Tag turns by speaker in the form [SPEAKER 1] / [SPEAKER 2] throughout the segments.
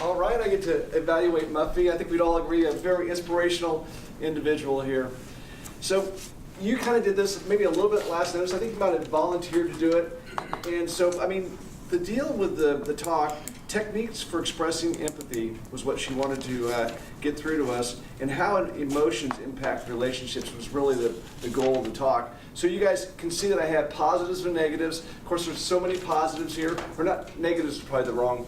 [SPEAKER 1] All right, I get to evaluate Muffy. I think we'd all agree a very inspirational individual here. So you kind of did this maybe a little bit last notice. I think you might have volunteered to do it. And so, I mean, the deal with the talk, techniques for expressing empathy was what she wanted to get through to us, and how emotions impact relationships was really the goal of the talk. So you guys can see that I have positives and negatives. Of course, there's so many positives here. Or not, negatives is probably the wrong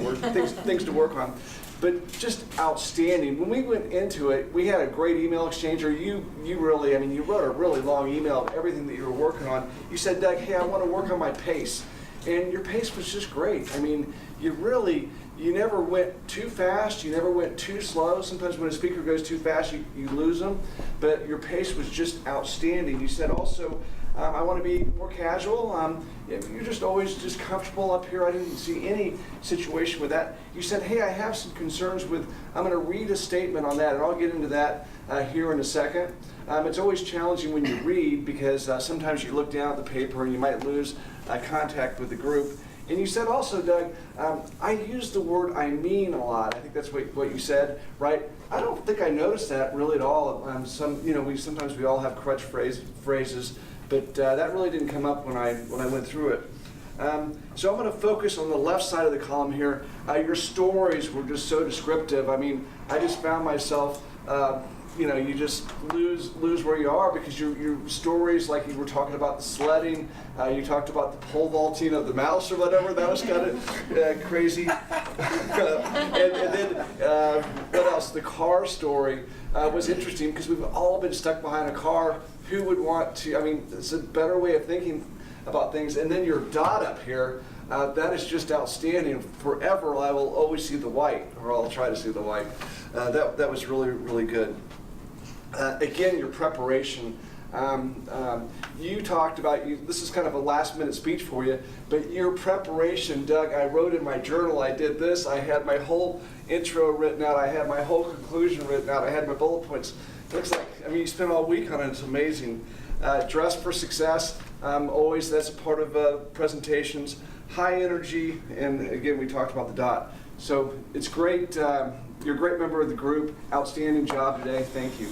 [SPEAKER 1] word, things to work on. But just outstanding. When we went into it, we had a great email exchange. Or you really, I mean, you wrote a really long email of everything that you were working on. You said, Doug, hey, I want to work on my pace. And your pace was just great. I mean, you never went too fast, you never went too slow. Sometimes when a speaker goes too fast, you lose them. But your pace was just outstanding. You said also, I want to be more casual. You're just always just comfortable up here. I didn't see any situation with that. You said, hey, I have some concerns with, I'm going to read a statement on that, and I'll get into that here in a second. It's always challenging when you read because sometimes you look down at the paper and you might lose contact with the group. And you said also, Doug, I use the word I mean a lot. I think that's what you said, right? I don't think I noticed that really at all. Sometimes we all have crutch phrases, but that really didn't come up when I went through it. So I'm going to focus on the left side of the column here. Your stories were just so descriptive. I mean, I just found myself, you just lose where you are because your stories, like you were talking about the sledding, you talked about the pole vaulting of the mouse or whatever. That was kind of crazy. and then what else? The car story was interesting because we've all been stuck behind a car. Who would want to? I mean, it's a better way of thinking about things. And then your dot up here, that is just outstanding. Forever I will always see the white, or I'll try to see the white. That was really, really good. Again, your preparation. You talked about, this is kind of a last minute speech for you, but your preparation, Doug, I wrote in my journal, I did this, I had my whole intro written out, I had my whole conclusion written out, I had my bullet points. Looks like, I mean, you spent all week on it, it's amazing. Dress for success, always that's a part of presentations. High energy, and again, we talked about the dot. So it's great, you're a great member of the group, outstanding job today, thank you.